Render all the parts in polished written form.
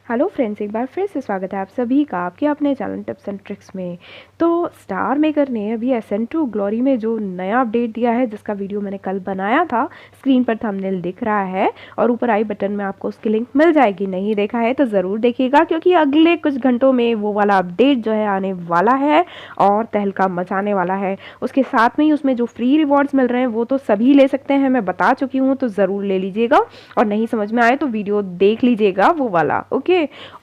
Hello friends, एक बार फिर से स्वागत है आप सभी का आपके अपने चैनल टिप्स एंड ट्रिक्स में। तो स्टार मेकर ने अभी एसेंटो ग्लोरी में जो नया अपडेट दिया है, जिसका वीडियो मैंने कल बनाया था, स्क्रीन पर थंबनेल दिख रहा है और ऊपर आई बटन में आपको उसकी लिंक मिल जाएगी। नहीं देखा है तो ज़रूर देखिएगा, क्योंकि अगले कुछ घंटों में वो वाला अपडेट जो है आने वाला है और तहलका मचाने वाला है। उसके साथ में ही उसमें जो फ्री रिवॉर्ड्स मिल रहे हैं वो तो सभी ले सकते हैं, मैं बता चुकी हूँ, तो ज़रूर ले लीजिएगा। और नहीं समझ में आए तो वीडियो देख लीजिएगा वो वाला, ओके।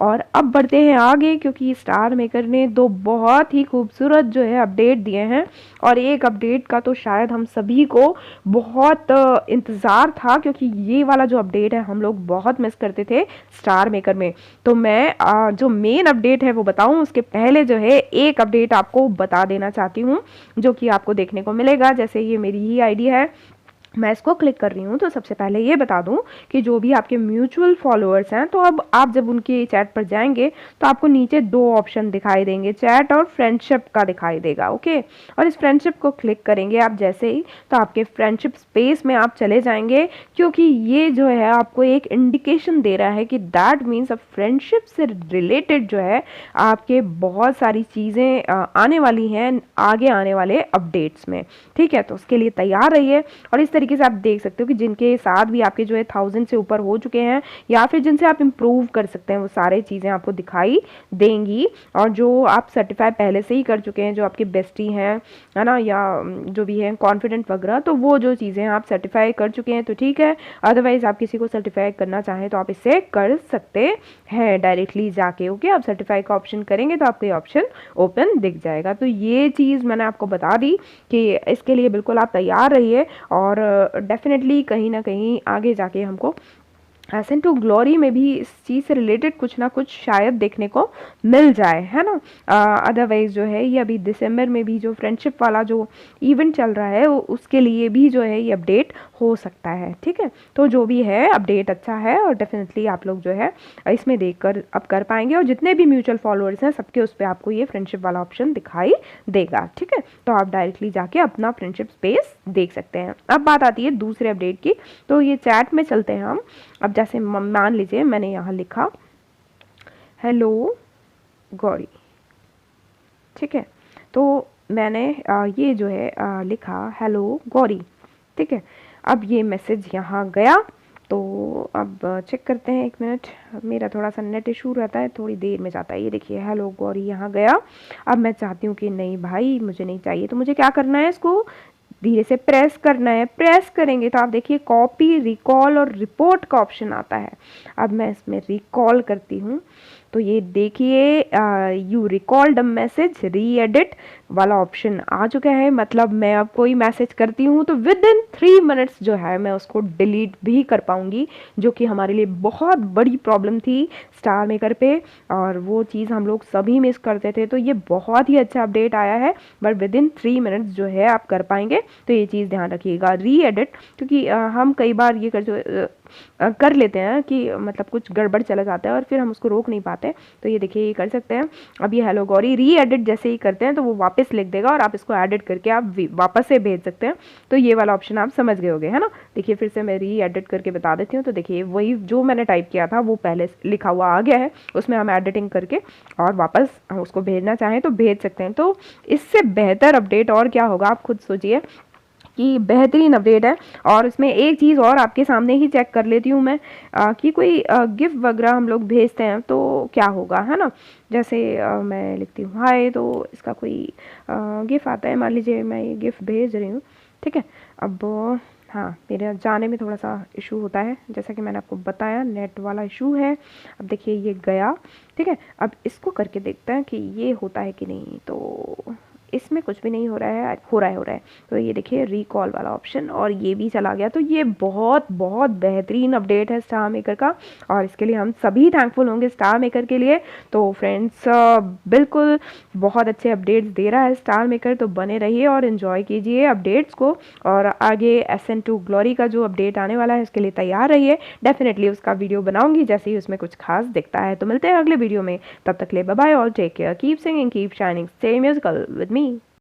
और अब बढ़ते हैं आगे, क्योंकि स्टार मेकर ने दो बहुत ही खूबसूरत जो है अपडेट दिए हैं। और एक अपडेट का तो शायद हम सभी को बहुत इंतज़ार था, क्योंकि ये वाला जो अपडेट है हम लोग बहुत मिस करते थे स्टार मेकर में। तो मैं जो मेन अपडेट है वो बताऊं उसके पहले जो है एक अपडेट आपको बता देना चाहती हूँ, जो कि आपको देखने को मिलेगा। जैसे ये मेरी ही आईडी है, मैं इसको क्लिक कर रही हूँ, तो सबसे पहले ये बता दूँ कि जो भी आपके म्यूचुअल फॉलोअर्स हैं, तो अब आप जब उनके चैट पर जाएंगे तो आपको नीचे दो ऑप्शन दिखाई देंगे, चैट और फ्रेंडशिप का दिखाई देगा, ओके। और इस फ्रेंडशिप को क्लिक करेंगे आप जैसे ही, तो आपके फ्रेंडशिप स्पेस में आप चले जाएंगे, क्योंकि ये जो है आपको एक इंडिकेशन दे रहा है कि दैट मीन्स अब फ्रेंडशिप से रिलेटेड जो है आपके बहुत सारी चीज़ें आने वाली हैं आगे आने वाले अपडेट्स में, ठीक है। तो उसके लिए तैयार रहिए। और इस तरीके से आप देख सकते हो कि जिनके साथ भी आपके जो है 1000 से ऊपर हो चुके हैं, या फिर जिनसे आप इम्प्रूव कर सकते हैं, वो सारे चीज़ें आपको दिखाई देंगी। और जो आप सर्टिफाई पहले से ही कर चुके हैं, जो आपके बेस्टी हैं, है ना, या जो भी है कॉन्फिडेंट वगैरह, तो वो जो चीज़ें आप सर्टिफाई कर चुके हैं तो ठीक है। अदरवाइज आप किसी को सर्टिफाई करना चाहें तो आप इससे कर सकते हैं डायरेक्टली जाके, ओके। आप सर्टिफाई का ऑप्शन करेंगे तो आपको ये ऑप्शन ओपन दिख जाएगा। तो ये चीज़ मैंने आपको बता दी कि इसके लिए बिल्कुल आप तैयार रहिए, और डेफिनेटली कहीं ना कहीं आगे जाके हमको एसेंटो ग्लोरी में भी इस चीज़ से रिलेटेड कुछ ना कुछ शायद देखने को मिल जाए, है ना। अदरवाइज जो है ये अभी दिसंबर में भी जो फ्रेंडशिप वाला जो इवेंट चल रहा है उसके लिए भी जो है ये अपडेट हो सकता है, ठीक है। तो जो भी है अपडेट अच्छा है, और डेफिनेटली आप लोग जो है इसमें देखकर अब कर पाएंगे। और जितने भी म्यूचुअल फॉलोअर्स हैं सबके उस पर आपको ये फ्रेंडशिप वाला ऑप्शन दिखाई देगा, ठीक है। तो आप डायरेक्टली जाके अपना फ्रेंडशिप स्पेस देख सकते हैं। अब बात आती है दूसरे अपडेट की, तो ये चैट में चलते हैं हम। अब जैसे मान लीजिए मैंने यहाँ लिखा हेलो गौरी, ठीक है। तो मैंने ये जो है लिखा हेलो गौरी, ठीक है। अब ये मैसेज यहाँ गया, तो अब चेक करते हैं, एक मिनट, मेरा थोड़ा सा नेट इशू रहता है, थोड़ी देर में जाता है। ये देखिए हेलो गौरी यहाँ गया। अब मैं चाहती हूँ कि नहीं भाई मुझे नहीं चाहिए, तो मुझे क्या करना है, इसको धीरे से प्रेस करना है। प्रेस करेंगे तो आप देखिए कॉपी, रिकॉल और रिपोर्ट का ऑप्शन आता है। अब मैं इसमें रिकॉल करती हूँ, तो ये देखिए यू रिकॉल्ड अ मैसेज, री एडिट वाला ऑप्शन आ चुका है। मतलब मैं अब कोई मैसेज करती हूँ तो विद इन 3 मिनट्स जो है मैं उसको डिलीट भी कर पाऊँगी, जो कि हमारे लिए बहुत बड़ी प्रॉब्लम थी स्टार मेकर पे, और वो चीज़ हम लोग सभी मिस करते थे। तो ये बहुत ही अच्छा अपडेट आया है, बट विद इन 3 मिनट्स जो है आप कर पाएंगे। तो ये चीज़ ध्यान रखिएगा, री एडिट, क्योंकि हम कई बार ये कर लेते हैं कि मतलब कुछ गड़बड़ चला जाता है और फिर हम उसको रोक नहीं पाते। तो ये देखिए ये कर सकते हैं। अब ये हेलो गौरी री एडिट जैसे ही करते हैं तो वो वापस लिख देगा, और आप इसको एडिट करके आप वापस से भेज सकते हैं। तो ये वाला ऑप्शन आप समझ गए होंगे, है ना। देखिए फिर से मैं री एडिट करके बता देती हूँ। तो देखिए वही जो मैंने टाइप किया था वो पहले लिखा हुआ आ गया है, उसमें हम एडिटिंग करके और वापस उसको भेजना चाहें तो भेज सकते हैं। तो इससे बेहतर अपडेट और क्या होगा, आप खुद सोचिए कि बेहतरीन अपडेट है। और इसमें एक चीज़ और आपके सामने ही चेक कर लेती हूँ मैं, कि कोई गिफ्ट वगैरह हम लोग भेजते हैं तो क्या होगा, है ना। जैसे मैं लिखती हूँ हाय, तो इसका कोई गिफ्ट आता है, मान लीजिए मैं ये गिफ्ट भेज रही हूँ, ठीक है। अब हाँ, मेरे जाने में थोड़ा सा इशू होता है, जैसा कि मैंने आपको बताया नेट वाला इशू है। अब देखिए ये गया, ठीक है। अब इसको करके देखते हैं कि ये होता है कि नहीं। तो इसमें कुछ भी नहीं हो रहा है, हो रहा है। तो ये देखिए रिकॉल वाला ऑप्शन, और ये भी चला गया। तो ये बहुत बहुत बेहतरीन अपडेट है स्टार मेकर का, और इसके लिए हम सभी थैंकफुल होंगे स्टार मेकर के लिए। तो फ्रेंड्स बिल्कुल बहुत अच्छे अपडेट्स दे रहा है स्टार मेकर, तो बने रहिए और इन्जॉय कीजिए अपडेट्स को। और आगे एसेंटो ग्लोरी का जो अपडेट आने वाला है उसके लिए तैयार रहिए, डेफिनेटली उसका वीडियो बनाऊंगी जैसे ही उसमें कुछ खास दिखता है। तो मिलते हैं अगले वीडियो में, तब तक ले bye bye, all take care, keep singing, keep shining, stay musical with me.